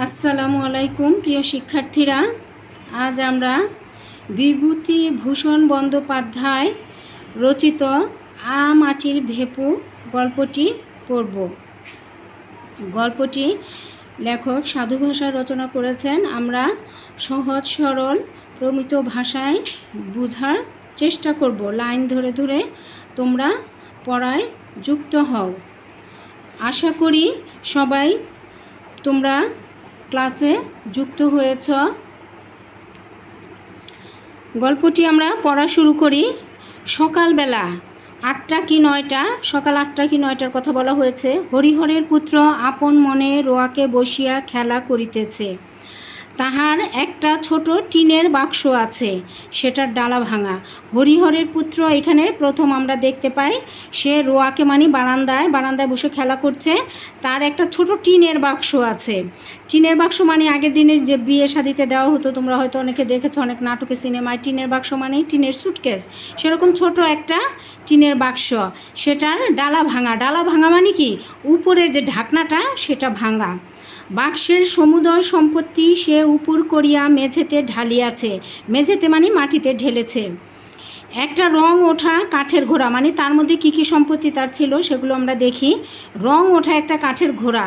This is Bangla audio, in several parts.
আসসালামু আলাইকুম প্রিয় শিক্ষার্থীরা, আজ আমরা বিভূতিভূষণ বন্দ্যোপাধ্যায় রচিত মাটির ভেপু গল্পটি পড়ব। গল্পটি লেখক সাধু ভাষায় রচনা করেছেন। আমরা সহজ সরল প্রমিত ভাষায় বোঝার চেষ্টা করব। লাইন ধরে ধরে তোমরা পড়ায় যুক্ত হও। আশা করি সবাই তোমরা ক্লাসে যুক্ত হয়েছ। গল্পটি আমরা পড়া শুরু করি। সকালবেলা 8টা কি 9টা, সকাল 8টা কি 9টার কথা বলা হয়েছে। হরিহরের পুত্র আপন মনে রোয়াকে বসিয়া খেলা করিতেছে। তাহার একটা ছোট টিনের বাক্স আছে, সেটার ডালা ভাঙা। হরিহরের পুত্র এখানে প্রথম আমরা দেখতে পাই, সে রোয়াকে মানে বারান্দায় বসে খেলা করছে। তার একটা ছোট টিনের বাক্স আছে। টিনের বাক্স মানে আগের দিনের যে বিয়ে শাদিতে দেওয়া হতো, তোমরা হয়তো অনেকে দেখেছো অনেক নাটকে সিনেমায়। টিনের বাক্স মানে টিনের সুটকেস, সেরকম ছোট একটা টিনের বাক্স, সেটার ডালা ভাঙা। ডালা ভাঙা মানে কি, উপরের যে ঢাকনাটা সেটা ভাঙা। বাক্সের সমুদয় সম্পত্তি সে উপর করিয়া মেঝেতে ঢালিয়াছে। মেঝেতে মানে মাটিতে ঢেলেছে। একটা রং ওঠা কাঠের ঘোড়া, মানে তার মধ্যে কী কী সম্পত্তি তার ছিল সেগুলো আমরা দেখি। রং ওঠা একটা কাঠের ঘোড়া,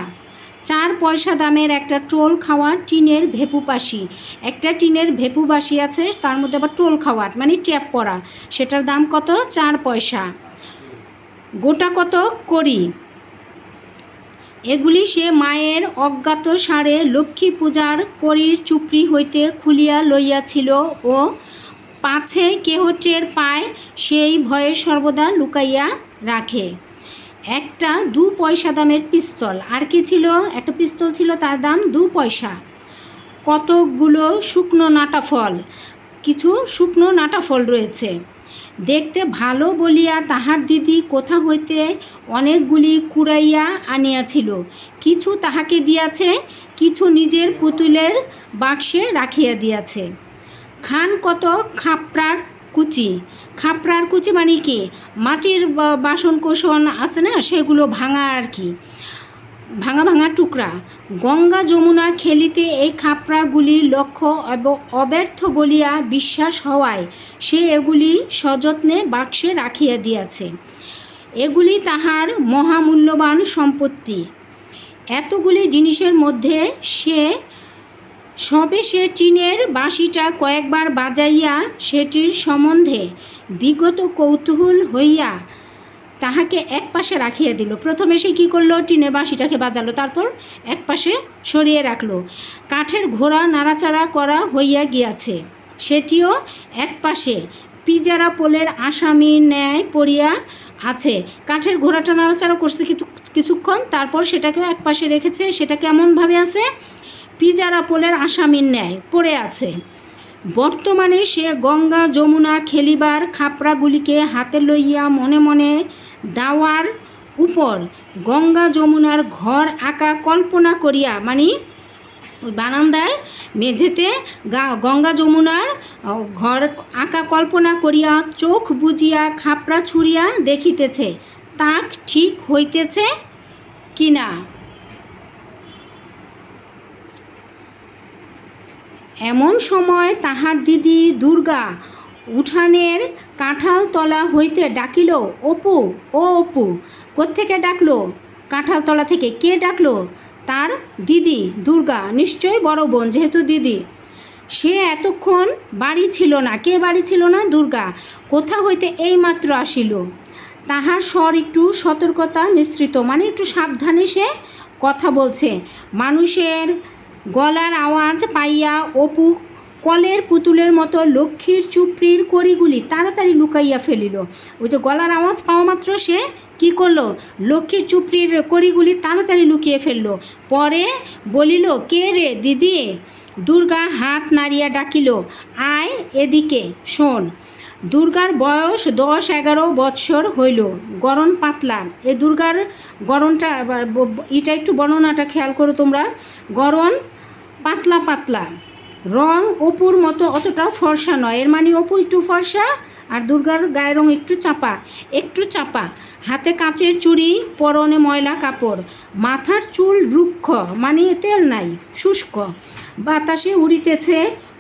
4 পয়সা দামের একটা টোল খাওয়া টিনের ভেপুপাশি। একটা টিনের ভেপুবাসি আছে, তার মধ্যে আবার টোল খাওয়া মানে ট্যাপ পড়া, সেটার দাম কত? 4 পয়সা। গোটা কত করি। এগুলি সে মায়ের অজ্ঞাত সারে লক্ষ্মী পূজার করির চুপড়ি হইতে খুলিয়া লইয়াছিল ও পাছে কেহ টের পায় সেই ভয়ে সর্বদা লুকাইয়া রাখে। একটা 2 পয়সা দামের পিস্তল। আর কি ছিল? একটা পিস্তল ছিল, তার দাম 2 পয়সা। কতকগুলো শুকনো নাটা ফল, কিছু শুকনো নাটা ফল রয়েছে। দেখতে ভালো বলিয়া তাহার দিদি কোথা হইতে অনেকগুলি কুড়াইয়া আনিয়াছিল। কিছু তাহাকে দিয়াছে, কিছু নিজের পুতুলের বাক্সে রাখিয়া দিয়াছে। খান কত খাপড়ার কুচি। খাপড়ার কুচি মানে কি, মাটির বাসন কোসন আছে না, সেগুলো ভাঙা আর কি, ভাঙা ভাঙা টুকরা। গঙ্গা যমুনা খেলিতে এই খাপড়াগুলির লক্ষ্য অব্যর্থ বলিয়া বিশ্বাস হওয়ায় সে এগুলি সযত্নে বাক্সে রাখিয়া দিয়াছে। এগুলি তাহার মহামূল্যবান সম্পত্তি। এতগুলি জিনিসের মধ্যে সে টিনের বাঁশিটা কয়েকবার বাজাইয়া সেটির সম্বন্ধে বিগত কৌতূহল হইয়া তাহাকে এক পাশে রাখিয়া দিল। প্রথমে সে কী করলো, টিনের বাঁশিটাকে বাজালো, তারপর এক পাশে সরিয়ে রাখলো। কাঠের ঘোড়া নাড়াচাড়া করা হইয়া গিয়াছে, সেটিও এক পাশে পিজারা পোলের আসামির ন্যায় পড়িয়া আছে। কাঠের ঘোড়াটা নাড়াচাড়া করছে কিছুক্ষণ, তারপর সেটাকেও এক পাশে রেখেছে। সেটা কেমনভাবে আছে? পিজারা পোলের আসামির ন্যায় পড়ে আছে। বর্তমানে সে গঙ্গা যমুনা খেলিবার খাপড়াগুলিকে হাতে লইয়া মনে মনে দাওয়ার উপর গঙ্গা যমুনার ঘর আঁকা কল্পনা করিয়া, মানে ওই বারান্দায় মেঝেতে গঙ্গা যমুনার ঘর আঁকা কল্পনা করিয়া চোখ বুজিয়া খাপড়া ছুঁড়িয়া দেখিতেছে তাক ঠিক হইতেছে কিনা। এমন সময় তাহার দিদি দুর্গা উঠানের কাঁঠাল তলা হইতে ডাকিল, অপু, ও অপু। কোত্থেকে ডাকলো? কাঁঠাল তলা থেকে। কে ডাকলো? তার দিদি দুর্গা, নিশ্চয়ই বড় বোন যেহেতু দিদি। সে এতক্ষণ বাড়ি ছিল না। কে বাড়ি ছিল না? দুর্গা। কোথা হইতে এইমাত্র আসিল। তাহার স্বর একটু সতর্কতা মিশ্রিত, মানে একটু সাবধানে সে কথা বলছে। মানুষের গলার আওয়াজ পাইয়া অপু কলের পুতুলের মতো লক্ষ্মীর চুপড়ির কড়িগুলি তাড়াতাড়ি লুকাইয়া ফেলিল। ওই যে গলার আওয়াজ পাওয়া মাত্র সে কি করলো, লক্ষ্মীর চুপড়ির কড়িগুলি তাড়াতাড়ি লুকিয়ে ফেলল। পরে বলিল, কে রে দিদি? দুর্গা হাত নাড়িয়া ডাকিল, আয় এদিকে শোন। দুর্গার বয়স 10-11 বৎসর হইল। গড়ন পাতলা। এ দুর্গার গড়নটা, এটা একটু বর্ণনাটা খেয়াল করো তোমরা। গড়ন পাতলা পাতলা। রং অপুর মতো অতটা ফর্সা নয়। এর মানে অপু একটু ফর্সা আর দুর্গার গায়ের রং একটু চাপা, হাতে কাচের চুড়ি, পরনে ময়লা কাপড়, মাথার চুল রুক্ষ মানে তেল নাই, শুষ্ক, বাতাসে উড়িতেছে,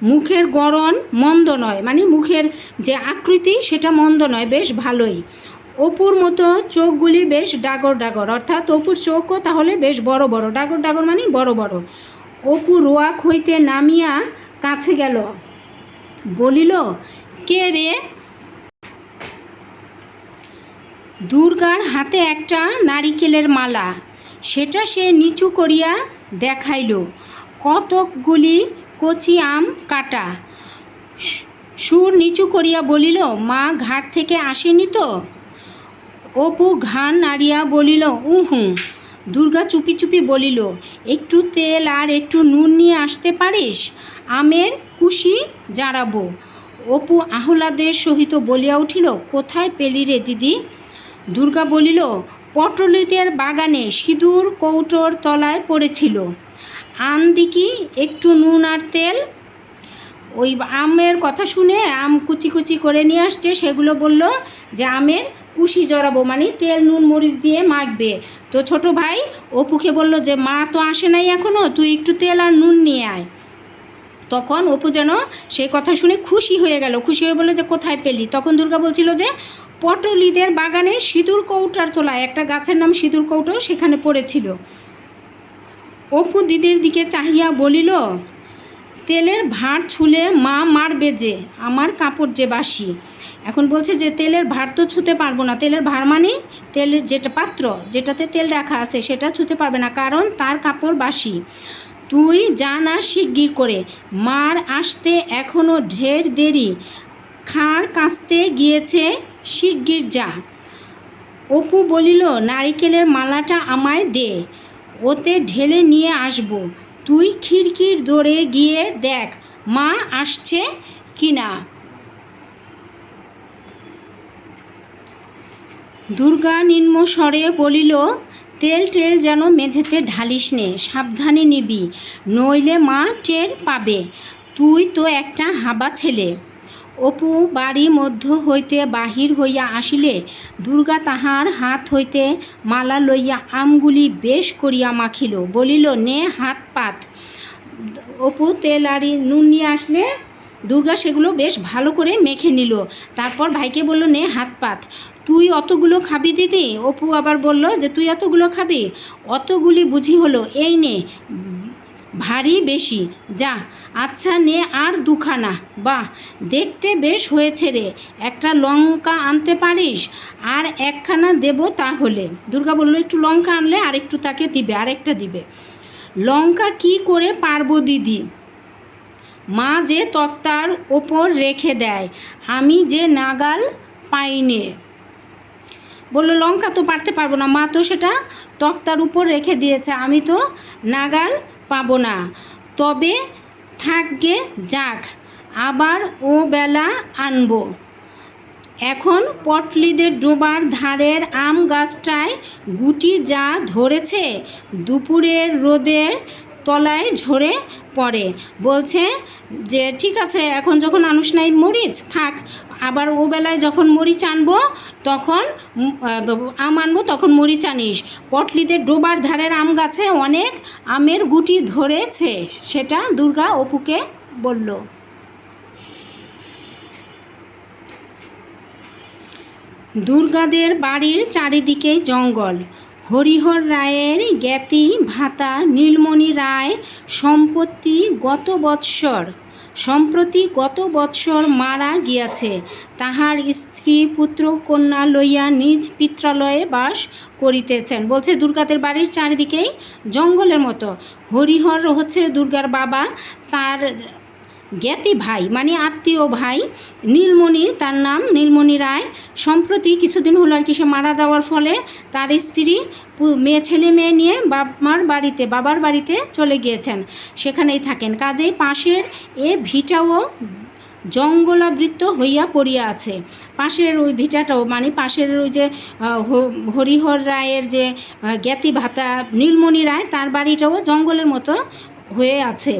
মুখের গড়ন মন্দ নয় মানে মুখের যে আকৃতি সেটা মন্দ নয়, বেশ ভালোই। অপুর মতো চোখগুলি বেশ ডাগর ডাগর, অর্থাৎ অপুর চোখও তাহলে বেশ বড় বড়, ডাগর ডাগর মানে বড় বড়। অপু রোয়াক হইতে নামিয়া কাছে গেল, বলিল, কে রে? দুর্গার হাতে একটা নারিকেলের মালা, সেটা সে নিচু করিয়া দেখাইল, কতকগুলি কচি আম কাটা। সুর নিচু করিয়া বলিল, মা ঘাট থেকে আসেনি তো? অপু ঘাড় নাড়িয়া বলিল, উহুঁ। দুর্গা চুপি চুপি বলিল, একটু তেল আর একটু নুন নিয়ে আসতে পারিস? আমের কুশি জাড়াবো। অপু আহ্লাদের সহিত বলিয়া উঠিল, কোথায় পেলি রে দিদি? দুর্গা বলিল, পটলিদের বাগানে সিঁদুর কৌটোর তলায় পড়েছিল। আন দিকি একটু নুন আর তেল। ওই আমের কথা শুনে আম কুচি কুচি করে নিয়ে আসছে, সেগুলো বলল যে আমের কুশি জড়াবো মানে তেল নুন মরিচ দিয়ে মাখবে। তো ছোট ভাই অপুকে বলল যে মা তো আসে নাই এখনও, তুই একটু তেল আর নুন নিয়ে আয়। তখন অপু যেন সেই কথা শুনে খুশি হয়ে গেল, খুশি হয়ে বলল যে কোথায় পেলি? তখন দুর্গা বলছিল যে পটলিদের বাগানে সিঁদুর কৌটার তলায়, একটা গাছের নাম সিঁদুর কৌটো, সেখানে পড়েছিল। অপু দিদির দিকে চাহিয়া বলিল, তেলের ভাঁড় ছুলে মা মারবে যে, আমার কাপড় যে বাসি। এখন বলছে যে তেলের ভাঁড় তো ছুতে পারবো না, তেলের ভাঁড় মানে তেলের যেটা পাত্র যেটাতে তেল রাখা আছে সেটা ছুতে পারবে না, কারণ তার কাপড় বাসি। তুই যা না শিগগির করে, মার আসতে এখনও ঢের দেরি, খাড় কাঁচতে গিয়েছে, শিগগির যা। অপু বলিল, নারিকেলের মালাটা আমায় দে, ওতে ঢেলে নিয়ে আসবো। তুই খিড়কির দৌড়ে গিয়ে দেখ মা আসছে কিনা। দুর্গা নিম্ন স্বরে বলিল, তেল টেল যেন মেঝেতে ঢালিস নে, সাবধানে নিবি, নইলে মা টের পাবে। তুই তো একটা হাবা ছেলে। অপু বাড়ি মধ্য হইতে বাহির হইয়া আসিলে দুর্গা তাহার হাত হইতে মালা লইয়া আমগুলি বেশ করিয়া মাখিল, বলিল, নে হাত পাত। অপু তেল আর নুন নিয়ে আসলে দুর্গা সেগুলো বেশ ভালো করে মেখে নিল, তারপর ভাইকে বলল, নে হাত পাত। তুই অতগুলো খাবি দিদি? অপু আবার বলল যে তুই এতগুলো খাবি? অতগুলি বুঝি হলো, এই নে, ভারী বেশি, যা। আচ্ছা নে আর দুখানা, বাহ দেখতে বেশ হয়েছে রে, একটা লঙ্কা আনতে পারিস? আর একখানা দেব তাহলে। দুর্গা বলল, একটু লঙ্কা আনলে আর একটু তাকে দিবে, আরেকটা দিবে। লঙ্কা কি করে পারবো দিদি, মা যে তক্তার ওপর রেখে দেয়, আমি যে নাগাল পাইনে। বললো, লঙ্কা তো পারতে পারবো না, মা তো সেটা তক্তার উপর রেখে দিয়েছে, আমি তো নাগাল পাবো না। তবে থাকগে যাক, আবার ও বেলা আনবো। এখন পটলিদের ডোবার ধারের আম গাছটায় গুটি যা ধরেছে, দুপুরের রোদের তলায় ঝরে পড়ে। বলছে যে ঠিক আছে, এখন যখন আনুস নাই মরিচ, থাক, আবার ও বেলায় যখন মরিচ আনবো তখন আম আনবো, তখন মরিচ আনিস। পটলিদের ডোবার ধারের আম গাছে অনেক আমের গুটি ধরেছে, সেটা দুর্গা অপুকে বলল। দুর্গাদের বাড়ির চারিদিকেই জঙ্গল। হরিহর রায়ের জ্ঞাতি ভাতা নীলমণি রায় সম্প্রতি গত বৎসর মারা গিয়াছে। তাহার স্ত্রী পুত্র কন্যা লইয়া নিজ পিত্রালয়ে বাস করিতেছেন। বলছে দুর্গাদের বাড়ির চারিদিকেই জঙ্গলের মতো। হরিহর হচ্ছে দুর্গার বাবা, তার জ্ঞাতি ভাই মানে আত্মীয় ভাই নীলমণি, তার নাম নীলমণি রায়। সম্প্রতি কিছুদিন হলো আর কি, সে মারা যাওয়ার ফলে তার স্ত্রী ছেলে মেয়ে নিয়ে বাবার বাড়িতে চলে গিয়েছেন, সেখানেই থাকেন। কাজেই পাশের এ ভিটাও জঙ্গলাবৃত হইয়া পড়িয়া আছে। পাশের ওই ভিটাটাও মানে পাশের ওই যে হরিহর রায়ের যে জ্ঞাতি ভাতা নীলমণি রায়, তার বাড়িটাও জঙ্গলের মতো হয়ে আছে।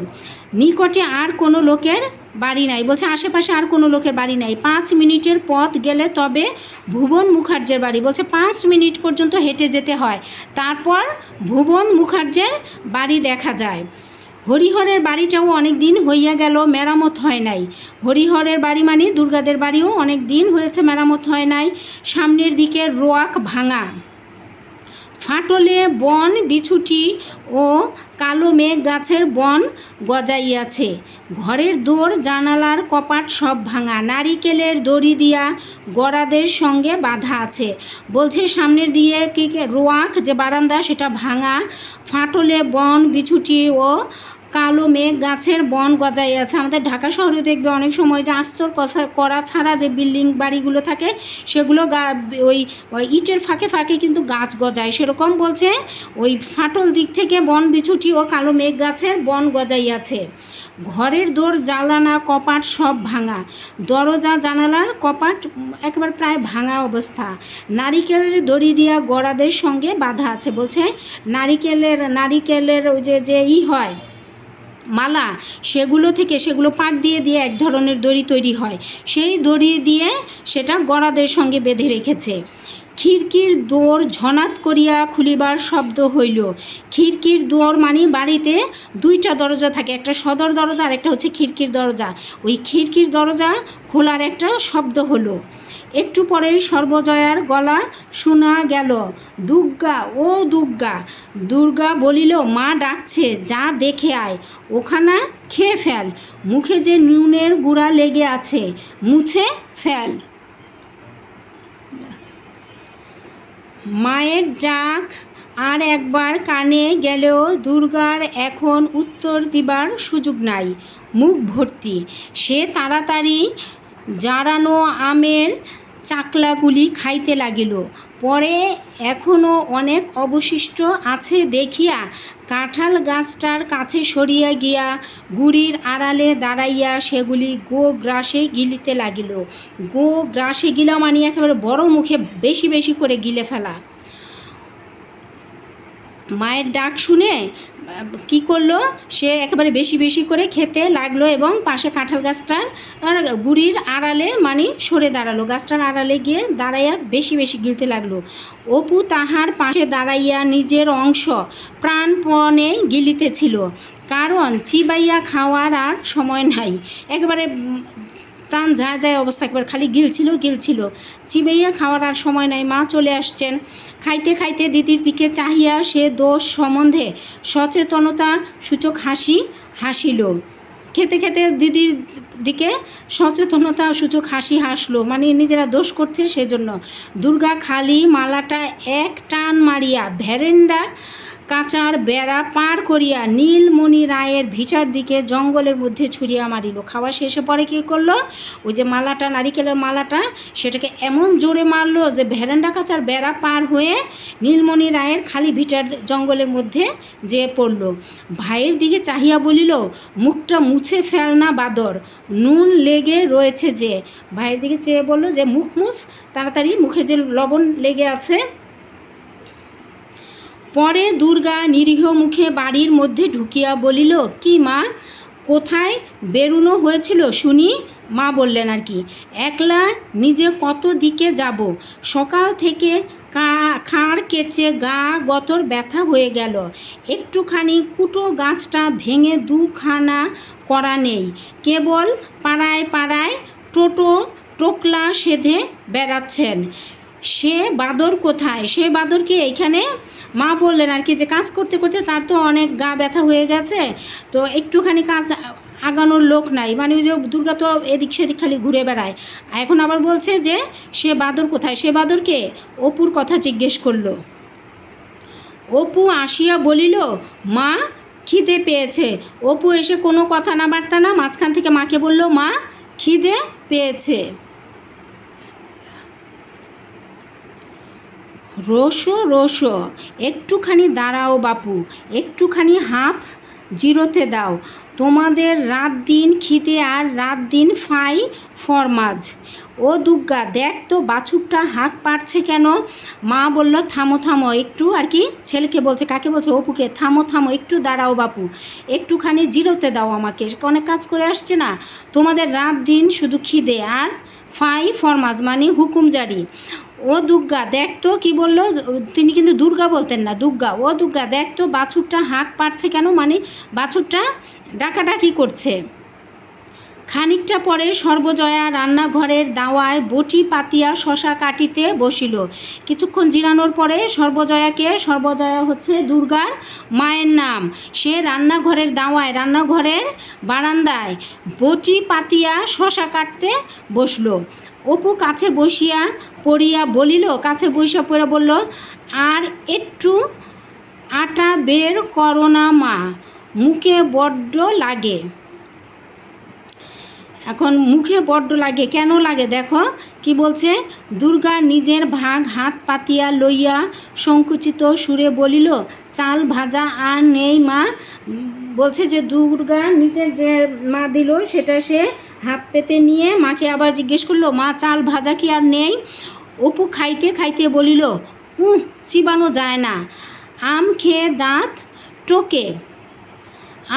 নিকটে আর কোনো লোকের বাড়ি নাই, বলছে আশেপাশে আর কোনো লোকের বাড়ি নাই। 5 মিনিটের পথ গেলে তবে ভুবন মুখার্জের বাড়ি। বলছে 5 মিনিট পর্যন্ত হেঁটে যেতে হয়, তারপর ভুবন মুখার্জের বাড়ি দেখা যায়। হরিহরের বাড়িটাও অনেক দিন হইয়া গেল, মেরামত হয় নাই। হরিহরের বাড়ি মানে দুর্গাদের বাড়িও অনেক দিন হয়েছে, মেরামত হয় নাই। সামনের দিকে রোয়াক ভাঙা, ফাটলে বন বিছুটি ও কালো মেঘ গাছের বন গজাইয়াছে। ঘরের দোর জানালার কপাট সব ভাঙা, নারিকেলের দড়ি দিয়া গড়াদের সঙ্গে বাঁধা আছে। বলছে সামনের দিয়ে কি রোয়াক যে বারান্দা সেটা ভাঙা, ফাটলে বন বিছুটি ও কালো মেঘ গাছের বন গজাইয়াছে। আমাদের ঢাকা শহরে দেখবে অনেক সময় যে আস্তর করা ছাড়া যে বিল্ডিং বাড়িগুলো থাকে সেগুলো ওই ইটের ফাঁকে ফাঁকে কিন্তু গাছ গজায়, সেরকম বলছে ওই ফাটল দিক থেকে বন বিছুটি ও কালো মেঘ গাছের বন গজাইয়াছে। ঘরের দোর জানালা কপাট সব ভাঙা, দরজা জানালার কপাট একেবারে প্রায় ভাঙা অবস্থা। নারিকেলের দড়ি দিয়া গড়াদের সঙ্গে বাঁধা আছে। বলছে নারিকেলের ওই যে হয় মালা, সেগুলো থেকে সেগুলো পাট দিয়ে দিয়ে এক ধরনের দড়ি তৈরি হয়, সেই দড়ি দিয়ে সেটা গড়াদের সঙ্গে বেঁধে রেখেছে। খিড়কির দোর ঝনাত করিয়া খুলিবার শব্দ হইল। খিড়কির দোর মানে বাড়িতে 2টা দরজা থাকে, একটা সদর দরজা আর একটা হচ্ছে খিড়কির দরজা। ওই খিড়কির দরজা খোলার একটা শব্দ হলো। একটু পরেই সর্বজয়ার গলা শোনা গেল, দুর্গা ও দুর্গা। দুর্গা বলিল, মা ডাকছে, যা দেখে আয়, ওখানা খেয়ে ফেল, মুখে যে নুনের গুঁড়া লেগে আছে, মুছে ফেল। মায়ের ডাক আর একবার কানে গেলেও দুর্গার এখন উত্তর দিবার সুযোগ নাই, মুখ ভর্তি। সে তাড়াতাড়ি জারানো আমের চাকলাগুলি খাইতে লাগিল। পরে এখনও অনেক অবশিষ্ট আছে দেখিয়া কাঁঠাল গাছটার কাছে সরিয়া গিয়া গুড়ির আড়ালে দাঁড়াইয়া সেগুলি গ্রাসে গিলিতে লাগিল। গ্রাসে গিলা মানে একেবারে বড় মুখে বেশি বেশি করে গিলে ফেলা। মায়ের ডাক শুনে কি করলো, সে একেবারে বেশি বেশি করে খেতে লাগলো এবং পাশে কাঁঠাল গাছটার গুড়ির আড়ালে মানে সরে দাঁড়ালো, গাছটার আড়ালে গিয়ে দাঁড়াইয়া বেশি বেশি গিলতে লাগলো। অপু তাহার পাশে দাঁড়াইয়া নিজের অংশ প্রাণপণে গিলিতেছিল, কারণ চিবাইয়া খাওয়ার আর সময় নাই। একেবারে প্রাণ যায় যায় অবস্থা, একবার খালি গিলছিল। চিবাইয়া খাওয়ার আর সময় নাই। মা চলে আসছেন। খাইতে খাইতে দিদির দিকে চাহিয়া সে দোষ সম্বন্ধে সচেতনতা সূচক হাসিল। খেতে খেতে দিদির দিকে সচেতনতা সূচক হাসলো, মানে নিজেরা দোষ করছে সেজন্য। দুর্গা খালি মালাটা এক টান মারিয়া ভেরেন্ডা কাঁচার বেড়া পার করিয়া নীলমণি রায়ের ভিটার দিকে জঙ্গলের মধ্যে ছুঁড়িয়া মারিল। খাওয়া শেষে পরে কী করলো, ওই যে মালাটা, নারিকেলের মালাটা, সেটাকে এমন জোরে মারলো যে ভেরেন্ডা কাঁচার বেড়া পার হয়ে নীলমণি রায়ের খালি ভিটার জঙ্গলের মধ্যে যেয়ে পড়ল। ভাইয়ের দিকে চাহিয়া বলিল, মুখটা মুছে ফেল না বাদর, নুন লেগে রয়েছে যে। ভাইয়ের দিকে চেয়ে বলল যে মুখ মুছ তাড়াতাড়ি, মুখে যে লবণ লেগে আছে। পরে দুর্গা নিরীহ মুখে বাড়ির মধ্যে ঢুকিয়া বলিল, কি মা, কোথায় বেরুনো হয়েছিল শুনি? মা বললেন আর কি, একলা নিজে কত দিকে যাব, সকাল থেকে খাড় কেচে গা গতর ব্যথা হয়ে গেল, একটুখানি কুটো গাছটা ভেঙে 2খানা করা নেই, কেবল পাড়ায় পাড়ায় টোকলা সেধে বেড়াচ্ছেন। সে বাদর কোথায়? সে বাদর কি এইখানে? মা বললেন আর কি যে কাজ করতে করতে তার তো অনেক গা ব্যথা হয়ে গেছে, তো একটুখানি কাজ আগানোর লোক নাই, মানে ওই যে দুর্গা তো এদিক সেদিক খালি ঘুরে বেড়ায়। এখন আবার বলছে যে সে বাদর কোথায়? সে বাদরকে অপুর কথা জিজ্ঞেস করলো। অপু আসিয়া বলিল, মা খিদে পেয়েছে। অপু এসে কোনো কথা না বার্তা না মাঝখান থেকে মাকে বলল, মা খিদে পেয়েছে। রোসো একটুখানি দাঁড়াও বাপু, একটুখানি হাঁফ জিরোতে দাও। তোমাদের রাত দিন খিদে আর রাত দিন ফাই ফরমাজ। ও দুর্গা, দেখ তো বাছুরটা হাঁক পারছে কেন? মা বলল, থামো থামো একটু, আর কি ছেলেকে বলছে, কাকে বলছে? অপুকে। থামো থামো একটু, দাঁড়াও বাপু, একটুখানি জিরোতে দাও আমাকে, অনেক কাজ করে আসছে না। তোমাদের রাত দিন শুধু খিদে আর ফাই ফরমাজ মানে হুকুম জারি। ও দুর্গা, দেখ তো, কি বললো? তিনি কিন্তু দুর্গা বলতেন না, দুর্গা। ও দুর্গা, দেখ তো বাছুরটা হাঁক পারছে কেন, মানে বাছুরটা ডাকাডাকি করছে। খানিকটা পরে সর্বজয়া রান্নাঘরের দাওয়ায় বটি পাতিয়া শশা কাটিতে বসিল। কিছুক্ষণ জিরানোর পরে সর্বজয়া হচ্ছে দুর্গার মায়ের নাম, সে রান্নাঘরের দাওয়ায়, রান্নাঘরের বারান্দায় বটি পাতিয়া শশা কাটতে বসলো। অপু কাছে বসিয়া পড়িয়া বলিল, কাছে বসিয়া পড়ে বলল, আর একটু আটা বের করো না মা, মুখে বড্ড লাগে। এখন মুখে বড্ড লাগে, কেন লাগে দেখো কি বলছে। দুর্গা নিজের ভাগ হাত পাতিয়া লইয়া সংকুচিত সুরে বলিল, চাল ভাজা আর নেই মা। বলছে যে দুর্গা নিজের যে মা দিল সেটা সে হাত পেতে নিয়ে মাকে আবার জিজ্ঞেস করলো, মা চাল ভাজা কি আর নেই? অপু খাইতে খাইতে বলিল, চিবানো যায় না, আম খেয়ে দাঁত টোকে।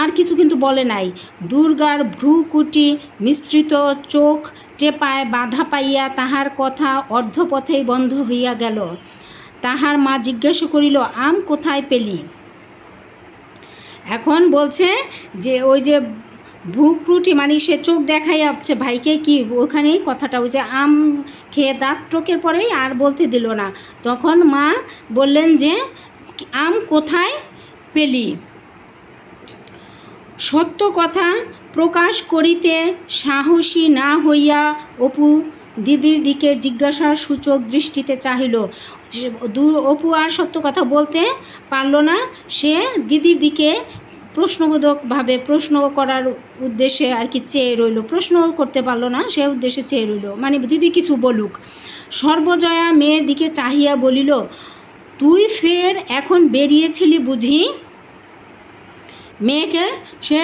আর কিছু কিন্তু বলে নাই। দুর্গার ভ্রুকুটি মিশ্রিত চোখ টেপায় বাধা পাইয়া তাহার কথা অর্ধপথেই বন্ধ হইয়া গেল। তাহার মা জিজ্ঞাসা করিল, আম কোথায় পেলি? এখন বলছে যে ওই যে ভ্রুকুটি মানে সে চোখ দেখাই আসছে ভাইকে, কি ওখানেই কথাটা, ওই যে আম খেয়ে দাঁত টোকের পরেই আর বলতে দিল না। তখন মা বললেন যে, আম কোথায় পেলি? সত্য কথা প্রকাশ করিতে সাহসী না হইয়া অপু দিদির দিকে জিজ্ঞাসার সূচক দৃষ্টিতে চাহিল। অপু আর সত্য কথা বলতে পারল না, সে দিদির দিকে প্রশ্নবোধকভাবে প্রশ্ন করার উদ্দেশ্যে আর কি চেয়ে রইল, প্রশ্ন করতে পারলো না, সে উদ্দেশ্যে চেয়ে রইল, মানে দিদি কিছু বলুক। সর্বজয়া মেয়ের দিকে চাহিয়া বলিল, তুই ফের এখন বেরিয়েছিলি বুঝি? মেয়েকে সে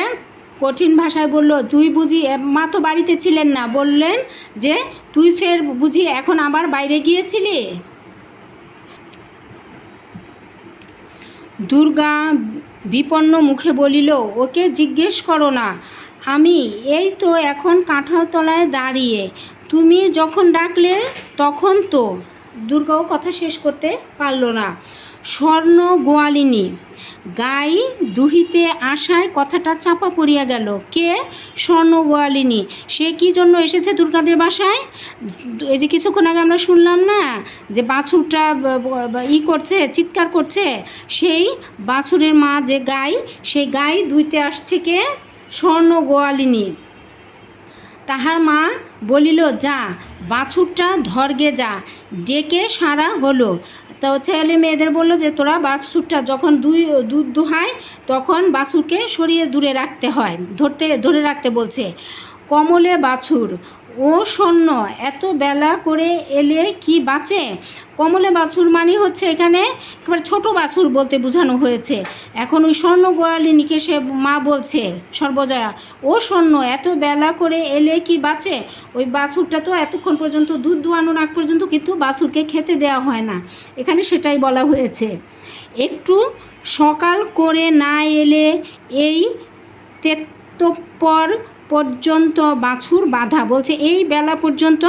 কঠিন ভাষায় বলল, তুই বুঝি, মা তো বাড়িতে ছিলেন না, বললেন যে তুই ফের বুঝি এখন আবার বাইরে গিয়েছিলি? দুর্গা বিপন্ন মুখে বলিল, ওকে জিজ্ঞেস করো না, আমি এই তো এখন কাঁঠাল তলায় দাঁড়িয়ে, তুমি যখন ডাকলে তখন তো। দুর্গাও কথা শেষ করতে পারল না। স্বর্ণ গোয়ালিনী গাই দুহিতে আশায় কথাটা চাপা পড়িয়া গেল। কে স্বর্ণ গোয়ালিনী? সে কি জন্য এসেছে দুর্গাদের বাসায়? এই যে কিছুক্ষণ আগে আমরা শুনলাম না যে বাছুরটা করছে, চিৎকার করছে, সেই বাছুরের মা যে গাই, সেই গাই দুইতে আসছে কে? স্বর্ণ গোয়ালিনী। তাহার মা বলিল, যা বাছুরটা ধরগে যা, ডেকে সারা হলো। তো ছেলে মেয়েদের বললো যে তোরা বাছুরটা যখন দুধ দোহায় তখন বাছুরকে সরিয়ে দূরে রাখতে হয়, ধরে রাখতে বলছে। কমলে বাছুর, ও শূন্য, এত বেলা করে এলে কি বাঁচে? কমলে বাছুর মানে হচ্ছে এখানে একেবারে ছোটো বাছুর বলতে বোঝানো হয়েছে। এখন ওই স্বর্ণ গোয়ালিনীকে সে মা বলছে, সর্বজয়া, ও শূন্য, এত বেলা করে এলে কি বাঁচে? ওই বাছুরটা তো এতক্ষণ পর্যন্ত দুধ দোয়ানোর আগ পর্যন্ত কিন্তু বাছুরকে খেতে দেওয়া হয় না, এখানে সেটাই বলা হয়েছে। একটু সকাল করে না এলে এই তেত্তপর পর্যন্ত বাছুর বাঁধা, বলছে এই বেলা পর্যন্ত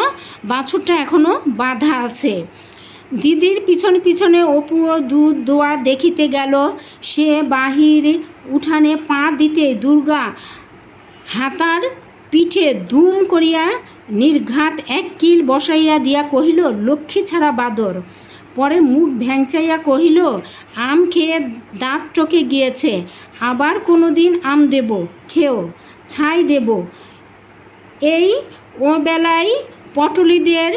বাছুরটা এখনও বাঁধা আছে। দিদির পিছনে পিছনে অপুও দুধ দোয়া দেখিতে গেল। সে বাহির উঠানে পা দিতে দুর্গা হাতার পিঠে ধুম করিয়া নির্ঘাত এক কিল বসাইয়া দিয়া কহিল, লক্ষ্মী ছাড়া বাদর। পরে মুখ ভ্যাংচাইয়া কহিল, আম খেয়ে দাঁত টকে গিয়েছে, আবার কোনো দিন আম দেব, খেও, ছাই দেব। এই ও বেলায় পটলিদের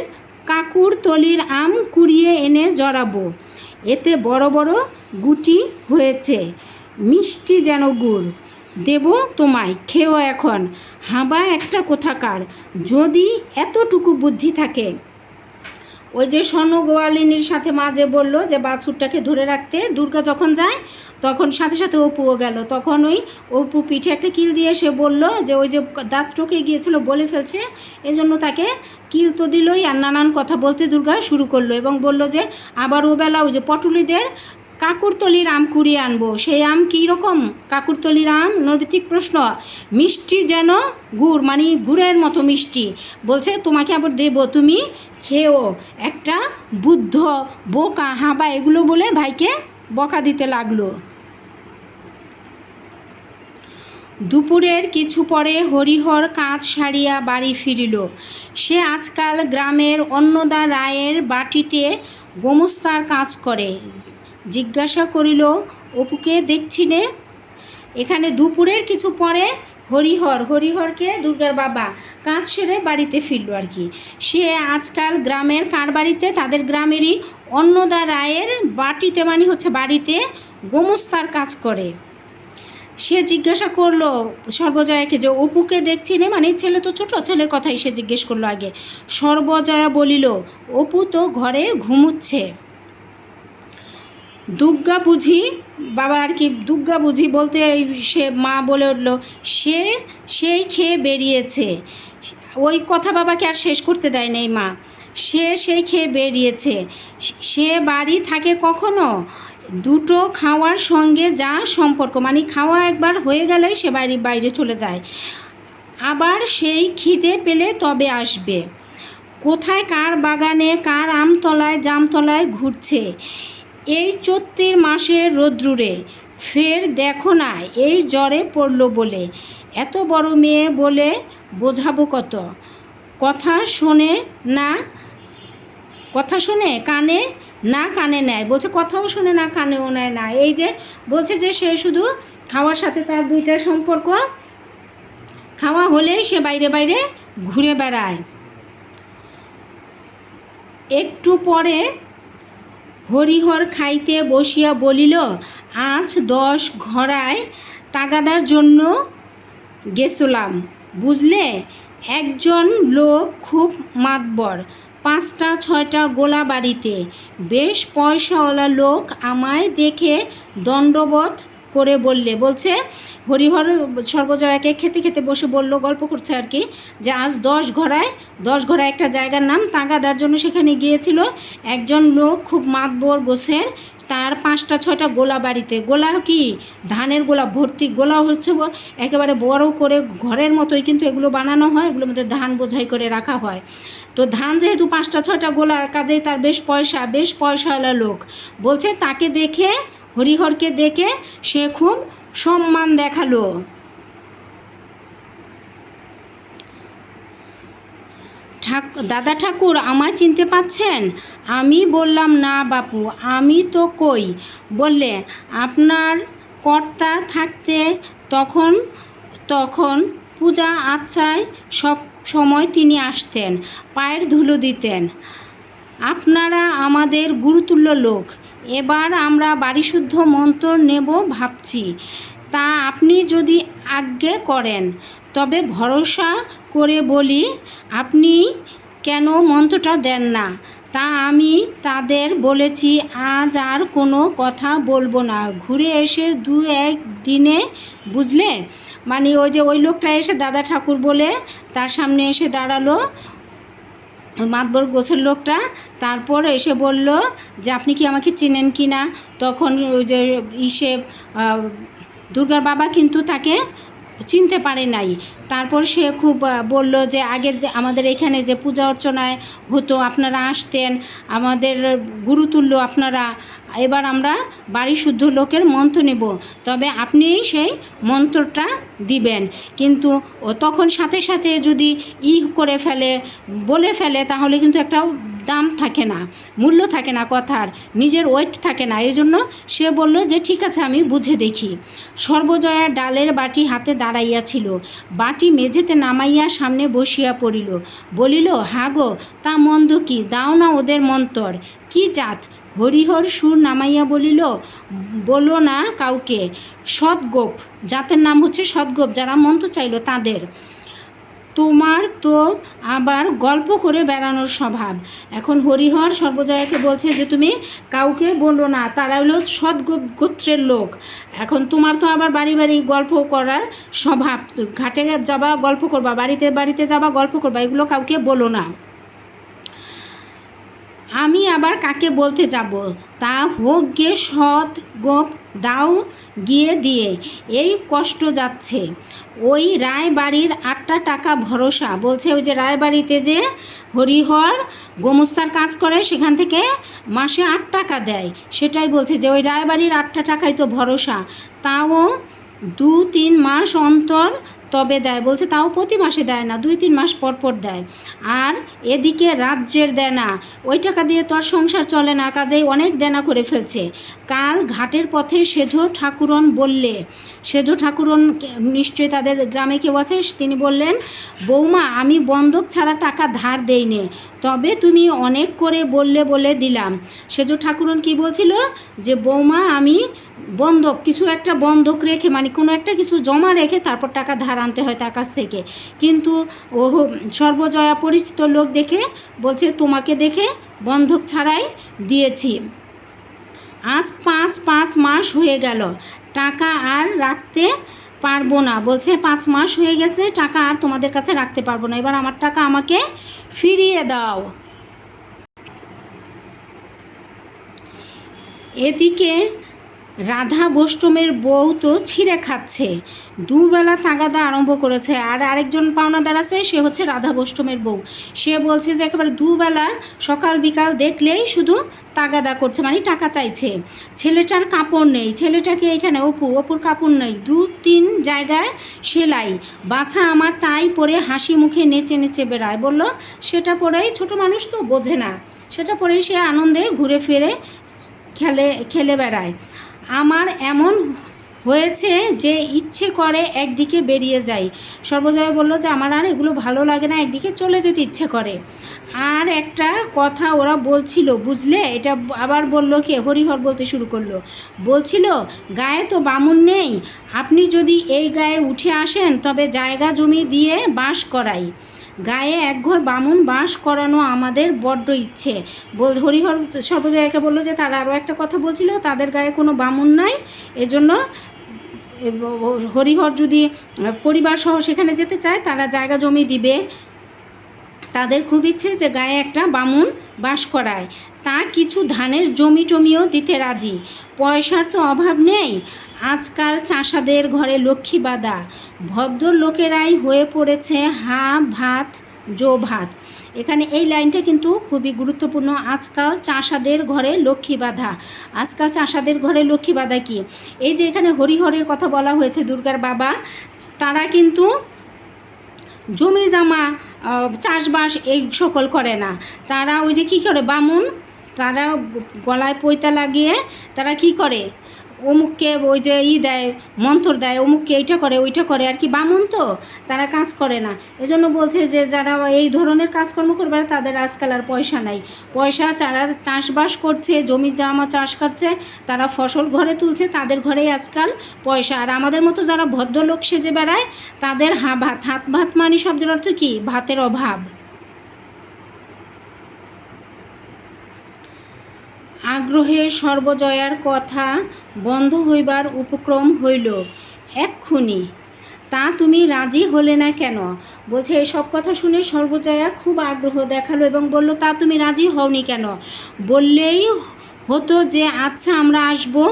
কাকুর তলির আম কুড়িয়ে এনে জড়াবো, এতে বড় বড় গুটি হয়েছে, মিষ্টি যেন গুড়, দেব তোমায়, খেও এখন, হাবা একটা কোথাকার, যদি এতটুকু বুদ্ধি থাকে। ওই যে স্বর্ণ গোয়ালিনীর সাথে মা যে বললো যে বাছুরটাকে ধরে রাখতে, দুর্গা যখন যায় তখন সাথে সাথে অপুও গেল। তখন ওই অপু পিঠে একটা কিল দিয়ে সে বলল যে ওই যে দাঁত টকে গিয়েছিল বলে ফেলছে, এজন্য তাকে কিল তো দিলই, আর নানান কথা বলতে দুর্গা শুরু করলো এবং বলল যে আবার ওবেলা ওই যে পটুলিদের কাকুরতলির আম কুড়িয়ে আনবো। সেই আম কী রকম কাকুরতলির আম? নৈর্ব্যক্তিক প্রশ্ন। মিষ্টি যেন গুড়, মানে গুড়ের মতো মিষ্টি। বলছে তোমাকে আবার দেবো, তুমি খেও। একটা বুদ্ধ, বোকা, হাবা এগুলো বলে ভাইকে বকা দিতে লাগলো। দুপুরের কিছু পরে হরিহর কাজ সারিয়া বাড়ি ফিরিল। সে আজকাল গ্রামের অন্নদা রায়ের বাটিতে গোমস্তার কাজ করে। জিজ্ঞাসা করিল, অপুকে দেখছি নে? এখানে দুপুরের কিছু পরে হরিহরকে দুর্গার বাবা কাজ সেরে বাড়িতে ফিরল আর কি। সে আজকাল গ্রামের কার বাড়িতে? তাদের গ্রামেরই অন্নদা রায়ের বাটিতে, মানে হচ্ছে বাড়িতে গোমস্তার কাজ করে। সে জিজ্ঞাসা করলো সর্বজয়াকে যে অপুকে দেখছি নে, মানে ছেলে তো ছোটো, ছেলের কথাই সে জিজ্ঞেস করলো আগে। সর্বজয়া বলিল, অপু তো ঘরে ঘুমুচ্ছে। দুর্গা বুঝি, বাবা আর কি দুর্গা বুঝি বলতে সে মা বলে উঠল, সেই খেয়ে বেরিয়েছে। ওই কথা বাবাকে আর শেষ করতে দেয় নাই মা। সেই খেয়ে বেরিয়েছে। সে বাড়ি থাকে কখনো? দুটো খাওয়ার সঙ্গে যা সম্পর্ক, মানে খাওয়া একবার হয়ে গেলে সে বাইরে চলে যায়, আবার সেই খিদে পেলে তবে আসবে। কোথায় কার বাগানে, কার আমতলায় জামতলায় ঘুরছে এই চৈত্র মাসের রোদ্দুরে। ফের দেখো না এই জ্বরে পড়ল বলে। এত বড় মেয়ে বলে বোঝাবো কত? কথা শোনে কানে নেয়। বলছে কথাও শোনে না, কানেও নেয় না। এই যে বলছে যে সে শুধু খাওয়ার সাথে তার দুইটার সম্পর্ক, খাওয়া হলেই সে বাইরে বাইরে ঘুরে বেড়ায়। একটু পরে হরিহর খাইতে বসিয়া বলিল, আজ 10 ঘরায় তাগাদার জন্য গেছিলাম, বুঝলে? একজন লোক খুব মাতবর, 5টা-6টা গোলা বাড়িতে, বেশ পয়সাওয়ালা লোক। আমায় দেখে দণ্ডবত করে বলছে হরিহর সর্বজয়াকে খেতে খেতে বসে বলল, গল্প করছে আর কি, যে আজ 10 ঘরায় একটা জায়গার নাম তাগাদার জন্য সেখানে গিয়েছিল একজন লোক খুব মাতবর গোছের, তার 5টা-6টা গোলা বাড়িতে। গোলা কি? ধানের গোলা ভর্তি। গোলা হচ্ছে একেবারে বড় করে ঘরের মতোই, কিন্তু এগুলো বানানো হয়, এগুলোর মধ্যে ধান বোঝাই করে রাখা হয়। তো ধান যেহেতু 5টা-6টা গোলা, কাজেই তার বেশ পয়সাওয়ালা লোক। বলছে তাকে দেখে, হরিহরকে দেখে সে খুব সম্মান দেখালো। দাদা ঠাকুর, আমায় চিনতে পাচ্ছেন? আমি বললাম, না বাপু, আমি তো কই। বললে, আপনার কর্তা থাকতে তখন পূজা আচ্ছায় সব সময় তিনি আসতেন, পায়ের ধুলো দিতেন। আপনারা আমাদের গুরুতুল্য লোক। এবার আমরা বাড়িশুদ্ধ মন্ত্র নেব ভাবছি, তা আপনি যদি আজ্ঞে করেন। তবে ভরসা করে বলি, আপনি কেন মন্ত্রটা দেন না? তা আমি তাদের বলেছি আজ আর কোনো কথা বলবো না, ঘুরে এসে 2-1 দিনে, বুঝলে? মানে ওই যে ওই লোকটা এসে দাদা ঠাকুর বলে তার সামনে এসে দাঁড়ালো, মাতবর গোছের লোকটা। তারপর এসে বলল যে আপনি কি আমাকে চেনেন কি না? তখন ওই যে দুর্গার বাবা কিন্তু তাকে চিনতে পারে নাই। তারপর সে খুব বলল যে আগের আমাদের এখানে যে পূজা অর্চনায় হতো, আপনারা আসতেন, আমাদের গুরুতুল্য আপনারা। এবার আমরা বাড়ি শুদ্ধ লোকের মন্ত্র নেব, তবে আপনি সেই মন্ত্রটা দিবেন। কিন্তু তখন সাথে সাথে যদি করে ফেলে, বলে ফেলে, তাহলে কিন্তু একটা দাম থাকে না, মূল্য থাকে না কথার, নিজের ওয়েট থাকে না। এই জন্য সে বলল যে ঠিক আছে, আমি বুঝে দেখি। সর্বজয়া ডালের বাটি হাতে দাঁড়াইয়াছিল, বাটি মেঝেতে নামাইয়া সামনে বসিয়া পড়িল। বলিল, হাগো, তা মন্দ কি? দাও না ওদের মন্তর। কি জাত? হরিহর সুর নামাইয়া বলিল, বলো না কাউকে। সৎগোপ, জাতের নাম হচ্ছে সৎগোপ, যারা মন্ত্র চাইল তাদের। তোমার তো আবার গল্প করে বেড়ানোর স্বভাব। এখন হরিহর সর্বজয়াকে বলছে যে তুমি কাউকে বলো না, তারা হলো সৎ গোত্রের লোক। এখন তোমার তো আবার বাড়ি বাড়ি গল্প করার স্বভাব, ঘাটে যাবা গল্প করবা, বাড়িতে বাড়িতে যাবা গল্প করবা, এগুলো কাউকে বলো না। আমি আবার কাকে বলতে যাব, তা হোক গে সৎ গোপ দাও গিয়ে দিয়ে, এই কষ্ট যাচ্ছে। ওই রায়বাড়ির 8টা টাকা ভরসা, বলছে ওই যে রায়বাড়িতে যে হরিহর গোমস্তার কাজ করে সেখান থেকে মাসে 8 টাকা দেয়, সেটাই বলছে যে ওই রায়বাড়ির 8টা টাকাই তো ভরসা, তাও 2-3 মাস অন্তর তবে দেয়। বলছে তাও প্রতি মাসে দেয় না, 2-3 মাস পর পর দেয়। আর এদিকে রাজ্যের দেনা, ওই টাকা দিয়ে তো আর সংসার চলে না, কাজেই অনেক দেনা করে ফেলছে। কাল ঘাটের পথে সেজো ঠাকুরন বললে, সেজো ঠাকুরন নিশ্চয়ই তাদের গ্রামে কেউ আছে, তিনি বললেন, বৌমা আমি বন্ধক ছাড়া টাকা ধার দেই নে, তবে তুমি অনেক করে বললে বলে দিলাম। সেজো ঠাকুরন কি বলছিল, যে বৌমা আমি বন্ধক, কিছু একটা বন্ধক রেখে, মানে কোনো একটা কিছু জমা রেখে তারপর টাকা ধার আনতে হয় তার কাছ থেকে, কিন্তু ও সর্বজয়া পরিচিত লোক দেখে বলছে তোমাকে দেখে বন্ধক ছাড়াই দিয়েছি। আজ 5 মাস হয়ে গেল, টাকা আর রাখতে পারবো না। বলছে 5 মাস হয়ে গেছে, টাকা আর তোমাদের কাছে রাখতে পারবো না, এবার আমার টাকা আমাকে ফিরিয়ে দাও। এদিকে রাধা বৈষ্ণবের বউ তো ছিঁড়ে খাচ্ছে, দুবেলা তাগাদা আরম্ভ করেছে। আর আরেকজন পাওনাদার আছে, সে হচ্ছে রাধা বৈষ্ণবের বউ, সে বলছে যে একেবারে দুবেলা সকাল বিকাল দেখলেই শুধু তাগাদা করছে, মানে টাকা চাইছে। ছেলেটার কাপড় নেই, ছেলেটাকে এখানে অপুর কাপড় নেই, 2-3 জায়গায় সেলাই, বাছা আমার তাই পরে হাসি মুখে নেচে নেচে বেড়ায়। বলল সেটা পরেই, ছোট মানুষ তো বোঝে না, সেটা পরেই সে আনন্দে ঘুরে ফিরে খেলে বেড়ায়। আমার এমন হয়েছে যে ইচ্ছে করে একদিকে বেরিয়ে যাই। সর্বজয়া বলল যে আমার আর এগুলো ভালো লাগে না, একদিকে চলে যেতে ইচ্ছে করে। আর একটা কথা ওরা বলছিল বুঝলে, এটা আবার বলল, কে হরিহর বলতে শুরু করলো, বলছিল গায়ে তো বামুন নেই, আপনি যদি এই গায়ে উঠে আসেন তবে জায়গা জমি দিয়ে বাস করাই, গায়ে একঘর বামুন বাস করানো আমাদের বড্ড ইচ্ছে। হরিহর সর্বজয়াকে বললো যে তারা আরও একটা কথা বলছিল, তাদের গায়ে কোনো বামুন নাই, এজন্য হরিহর যদি পরিবার সহ সেখানে যেতে চায় তারা জায়গা জমি দিবে, তাদের খুব ইচ্ছে যে গায়ে একটা বামুন বাস করায়, তা কিছু ধানের জমি টমিও দিতে রাজি, পয়সার তো অভাব নেই, আজকাল চাষাদের ঘরে লক্ষ্মী বাঁধা, ভদ্র লোকেরাই হয়ে পড়েছে হা ভাত জো ভাত। এখানে এই লাইনটা কিন্তু খুবই গুরুত্বপূর্ণ, আজকাল চাষাদের ঘরে লক্ষ্মী বাঁধা। আজকাল চাষাদের ঘরে লক্ষ্মী বাঁধা কি, এই যে এখানে হরিহরের কথা বলা হয়েছে, দুর্গার বাবা, তারা কিন্তু জমি জামা চাষবাস এই সকল করে না, তারা ওই যে কী করে বামুন, তারা গলায় পৈতা লাগিয়ে তারা কি করে, অমুককে ওই যে দেয়, মন্ত্র দেয়, অমুককে এইটা করে ওইটা করে, আর কি বামুন তো তারা কাজ করে না। এজন্য বলছে যে যারা এই ধরনের কাজকর্ম করবে তাদের আজকাল আর পয়সা নাই, পয়সা যারা চাষবাস করছে, জমি জামা চাষ করছে, তারা ফসল ঘরে তুলছে, তাদের ঘরেই আজকাল পয়সা। আর আমাদের মতো যারা ভদ্রলোক সেজে বেড়ায় তাদের হাত ভাত মানে শব্দের অর্থ কি, ভাতের অভাব। আগ্রহে সর্বজয়ার কথা বন্ধ হইবার উপক্রম হইল এক্ষুনি, তা তুমি রাজি হলে না কেন? বলছে এসব কথা শুনে সর্বজয়া খুব আগ্রহ দেখালো এবং বলল, তা তুমি রাজি হওনি কেন? বললেই হতো যে আচ্ছা আমরা আসবো,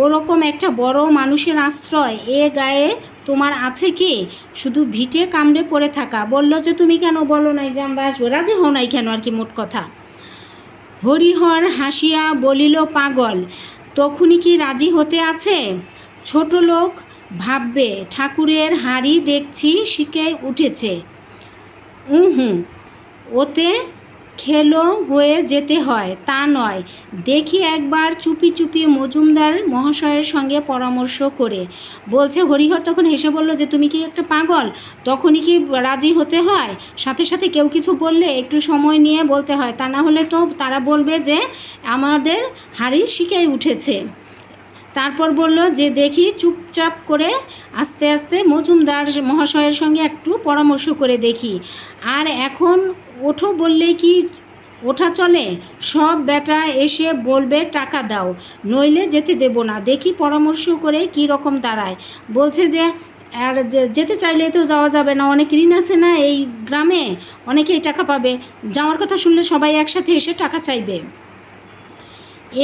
ওরকম একটা বড় মানুষের আশ্রয় এ গায়ে তোমার আছে কি? শুধু ভিটে কামড়ে পড়ে থাকা। বলল যে তুমি কেন বলো নাই যে আমরা আসবো, রাজি হও নাই কেন, আর কি মোট কথা। হরিহর হাসিয়া বলিল, পাগল, তখনই কি রাজি হতে আছে? ছোট লোক ভাববে ঠাকুরের হাঁড়ি দেখছি শিখে উঠেছে, ওতে খেলো হয়ে যেতে হয় তা নয়, দেখি একবার চুপি চুপি মজুমদার মহাশয়ের সঙ্গে পরামর্শ করে। বলছে হরিহর তখন হেসে বলল যে তুমি কি একটা পাগল, তখনই কি রাজি হতে হয়? সাথে সাথে কেউ কিছু বললে একটু সময় নিয়ে বলতে হয়, তা না হলে তো তারা বলবে যে আমাদের হাঁড়ি শিখেই উঠেছে। তারপর বলল যে দেখি চুপচাপ করে আস্তে আস্তে মজুমদার মহাশয়ের সঙ্গে একটু পরামর্শ করে দেখি। আর এখন ওঠো বললেই কি ওঠা চলে? সব বেটা এসে বলবে টাকা দাও, নইলে যেতে দেব না। দেখি পরামর্শ করে কি রকম দাঁড়ায়। বলছে যে আর যেতে চাইলে তো যাওয়া যাবে না, অনেক ঋণ আছে না এই গ্রামে, অনেকেই টাকা পাবে। যাওয়ার কথা শুনলে সবাই একসাথে এসে টাকা চাইবে।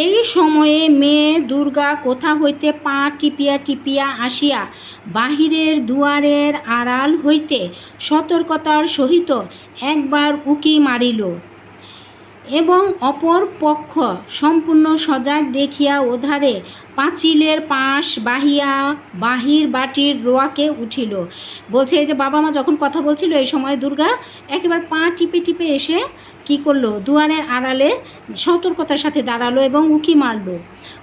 এই সময়ে মেয়ে দুর্গা কোথা হইতে পা টিপিয়া টিপিয়া আসিয়া বাহিরের দুয়ারের আড়াল হইতে সতর্কতার সহিত একবার উকি মারিল এবং অপর পক্ষ সম্পূর্ণ সজাগ দেখিয়া ওধারে পাঁচিলের পাশ বাহিয়া বাহির বাটির রোয়াকে উঠিল। বলছে এই যে বাবা মা যখন কথা বলছিল এই সময় দুর্গা একেবারে পা টিপে টিপে এসে কি করলো, দুয়ারের আড়ালে সতর্কতার সাথে দাঁড়ালো এবং উকি মারলো।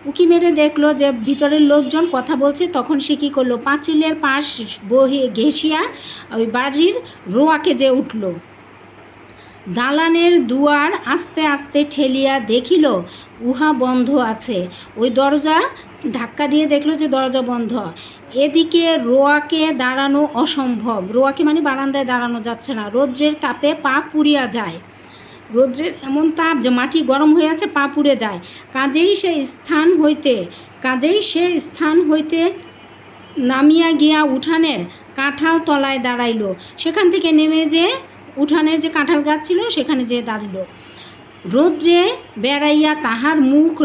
উকি মেরে দেখলো যে ভিতরের লোকজন কথা বলছে। তখন সে কী করলো, পাঁচিলের পাশ ঘেঁষিয়া ওই বাড়ির রোয়াকে যে উঠল। দালানের দুয়ার আস্তে আস্তে ঠেলিয়া দেখিল উহা বন্ধ আছে। ওই দরজা ধাক্কা দিয়ে দেখলো যে দরজা বন্ধ। এদিকে রোয়াকে দাঁড়ানো অসম্ভব। রোয়াকে মানে বারান্দায় দাঁড়ানো যাচ্ছে না, রৌদ্রের তাপে পা পুড়িয়া যায়। রৌদ্রের এমন তাপ যে মাটি গরম হয়ে আছে, পা পুড়ে যায়। কাজেই সে স্থান হইতে নামিয়া গিয়া উঠানের কাঁঠাল তলায় দাঁড়াইল। সেখান থেকে নেমে যে উঠানের যে কাঁঠাল গাছ ছিল সেখানে যেয়ে দাঁড়াইল। রৌদ্রে বেড়াইয়া তাহার মুখ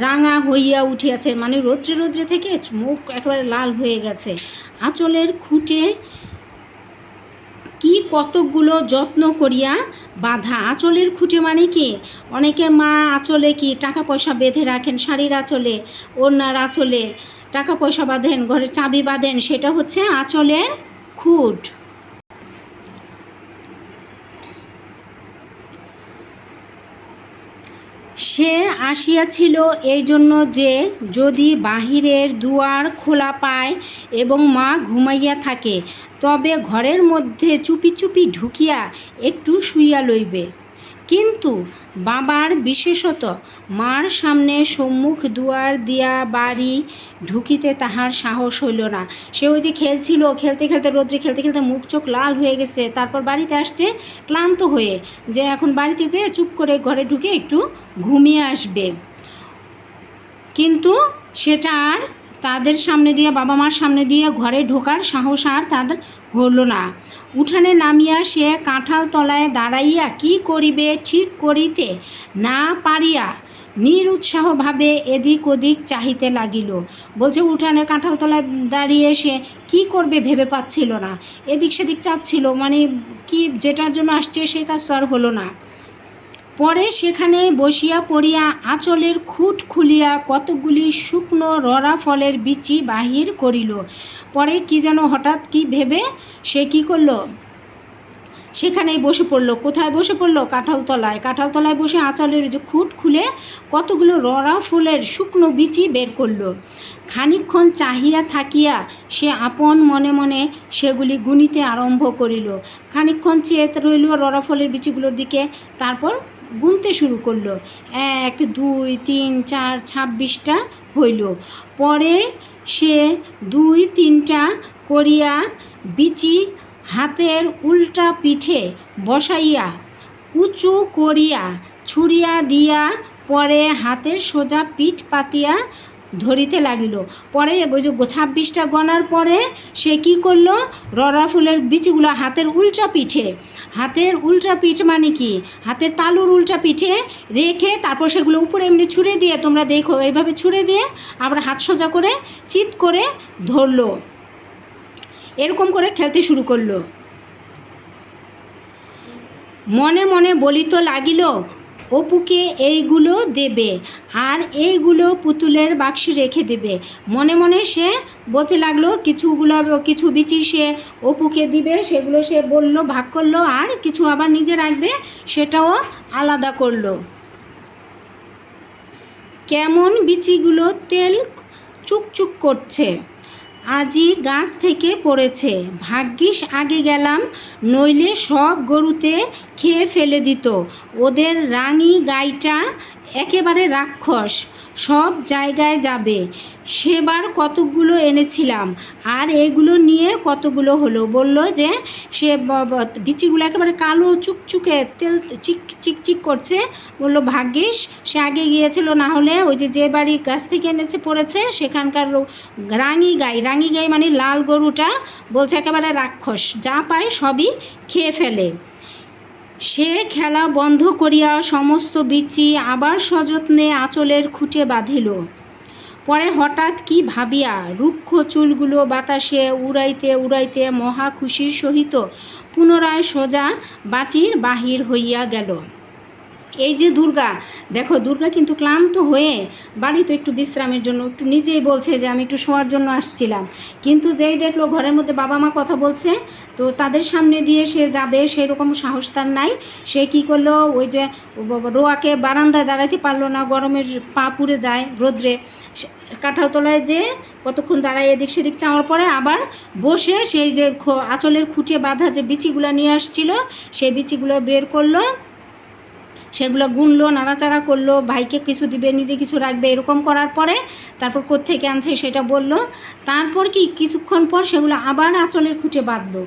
রাঙা হইয়া উঠিয়াছে, মানে রৌদ্রে থেকে মুখ একেবারে লাল হয়ে গেছে। আঁচলের খুঁটে কি কতকগুলো যত্ন করিয়া বাঁধা। আঁচলের খুঁটে মানে কি, অনেকের মা আঁচলে কি টাকা পয়সা বেঁধে রাখেন, শাড়ির আঁচলে, ওড়নার আঁচলে টাকা পয়সা বাঁধেন, ঘরের চাবি বাঁধেন, সেটা হচ্ছে আঁচলের খুঁট। সে আসিয়াছিল এই জন্য যে যদি বাহিরের দুয়ার খোলা পায় এবং মা ঘুমাইয়া থাকে তবে ঘরের মধ্যে চুপি চুপি ঢুকিয়া একটু শুইয়া লইবে। কিন্তু বাবার বিশেষত মার সামনে সম্মুখ দুয়ার দিয়া বাড়ি ঢুকিতে তাহার সাহস হইল না। সে ওই যে খেলতে খেলতে রোদ্রে খেলতে খেলতে মুখ চোখ লাল হয়ে গেছে, তারপর বাড়িতে আসছে ক্লান্ত হয়ে, যে এখন বাড়িতে যেয়ে চুপ করে ঘরে ঢুকে একটু ঘুমিয়ে আসবে। কিন্তু সেটা আর তাদের সামনে দিয়ে, বাবা মার সামনে দিয়ে ঘরে ঢোকার সাহস আর তাদের হলো না। উঠানে নামিয়া সে কাঁঠাল তলায় দাঁড়াইয়া কি করিবে ঠিক করিতে না পারিয়া নিরুৎসাহভাবে এদিক ওদিক চাহিতে লাগিল। বলছে উঠানের কাঁঠাল তলায় দাঁড়িয়ে সে কি করবে ভেবে পাচ্ছিল না, এদিক সেদিক চাচ্ছিল, মানে কি যেটার জন্য আসছে সেই কাজ তো আর হলো না। পরে সেখানে বসিয়া পড়িয়া আঁচলের খুঁট খুলিয়া কতকগুলি শুকনো রড়া ফলের বিচি বাহির করিল। পরে কি যেন হঠাৎ কি ভেবে সে কি করলো, সেখানেই বসে পড়লো। কোথায় বসে পড়লো? কাঁঠাল তলায় বসে আঁচলের যে খুঁট খুলে কতগুলো রড়া ফুলের শুকনো বিচি বের করলো। খানিকক্ষণ চাহিয়া থাকিয়া সে আপন মনে মনে সেগুলি গুনিতে আরম্ভ করিল। খানিকক্ষণ চেয়ে রইল রড়া ফলের বিচিগুলোর দিকে, তারপর গুনতে শুরু করলো। 1 2 3 4 26টা হইল। পরে সে 2 3টা করিয়া বিচি হাতের উল্টা পিঠে বসাইয়া উঁচু করিয়া ছুঁড়িয়া দিয়া পরে হাতের সোজা পিঠ পাতিয়া ধরিতে লাগিল। পরে ওই যে 26টা গণার পরে সে কি করলো, রড়া ফুলের বিচিগুলো হাতের উল্টা পিঠ মানে কি, হাতের তালুর উল্টা পিঠে রেখে তারপর সেগুলো উপরে এমনি ছুঁড়ে দিয়ে, তোমরা দেখো এইভাবে ছুঁড়ে দিয়ে আবার হাত সোজা করে চিৎ করে ধরলো। এরকম করে খেলতে শুরু করলো। মনে মনে বলিত লাগিল অপুকে এইগুলো দেবে আর এইগুলো পুতুলের বাক্সে রেখে দেবে। মনে মনে সে বলতে লাগলো কিছু বিচি সে অপুকে দিবে, সেগুলো সে বললো ভাগ করলো, আর কিছু আবার নিজে রাখবে, সেটাও আলাদা করলো। কেমন বিচিগুলো তেল চুকচুক করছে, আজই গাছ থেকে পড়েছে, ভাগ্যিস আগে গেলাম, নইলে সব গরুতে খেয়ে ফেলে দিত। ওদের রাঙি গাইটা একেবারে রাক্ষস, সব জায়গায় যাবে। সেবার কতকগুলো এনেছিলাম, আর এগুলো নিয়ে কতগুলো হলো। বলল যে সে বিচিগুলো একেবারে কালো চুকচুকে তেল চিকচিক করছে। বললো ভাগ্যিস সে আগে গিয়েছিল, না হলে ওই যে বাড়ির গাছ থেকে এনেছে পড়েছে সেখানকার রাঙি গাই মানে লাল গরুটা বলছে একেবারে রাক্ষস, যা পায় সবই খেয়ে ফেলে। সে খেলা বন্ধ করিয়া সমস্ত বিচি আবার সযত্নে আঁচলের খুঁটে বাঁধিল। পরে হঠাৎ কি ভাবিয়া রুক্ষ চুলগুলো বাতাসে উড়াইতে উড়াইতে মহা খুশির সহিত পুনরায় সোজা বাটির বাহির হইয়া গেল। এই যে দুর্গা, দেখো দুর্গা কিন্তু ক্লান্ত হয়ে বাড়িতে একটু বিশ্রামের জন্য একটু নিজেই বলছে যে আমি একটু শোয়ার জন্য আসছিলাম, কিন্তু যেই দেখলো ঘরের মধ্যে বাবা মা কথা বলছে, তো তাদের সামনে দিয়ে সে যাবে সেরকম সাহস তার নাই। সে কী করলো, ওই যে রোয়াকে বারান্দায় দাঁড়াইতে পারলো না, গরমের পা পুড়ে যায় রোদ্রে, কাঁঠাল তলায় যে কতক্ষণ দাঁড়ায় এদিক সেদিক চাওয়ার পরে আবার বসে সেই যে আঁচলের খুঁটিয়ে বাঁধা যে বিচিগুলো নিয়ে আসছিল সেই বিচিগুলো বের করলো, সেগুলো গুনলো, নাড়াচাড়া করলো, ভাইকে কিছু দিবে নিজে কিছু রাখবে, এরকম করার পরে তারপর কোত্থেকে আনছে সেটা বলল। তারপর কিছুক্ষণ পর সেগুলো আবার আঁচলের খুঁটে বাঁধলো,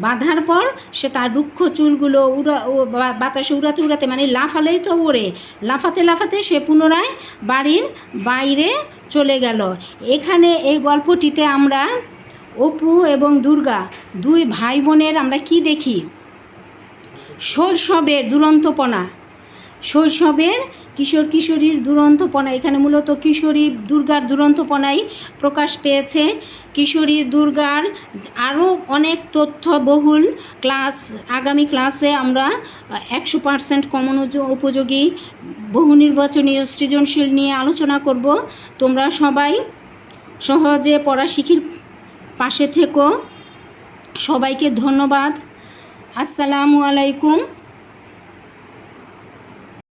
বাঁধার পর সে তার রুক্ষ চুলগুলো বাতাসে উড়াতে উড়াতে, মানে লাফালেই তো ওড়ে, লাফাতে লাফাতে সে পুনরায় বাড়ির বাইরে চলে গেল। এখানে এই গল্পটিতে আমরা অপু এবং দুর্গা দুই ভাই বোনের আমরা কি দেখি, শৈশবের দুরন্তপনা, শৈশবের কিশোর কিশোরীর দুরন্তপনা। এখানে মূলত কিশোরী দুর্গার দুরন্তপনাই প্রকাশ পেয়েছে। কিশোরী দুর্গার আরও অনেক তথ্যবহুল ক্লাস আগামী ক্লাসে আমরা 100% কমন উপযোগী বহু নির্বাচনীয় সৃজনশীল নিয়ে আলোচনা করব। তোমরা সবাই সহজে পড়া শিখির পাশে থেকো। সবাইকে ধন্যবাদ। আসসালামু আলাইকুম।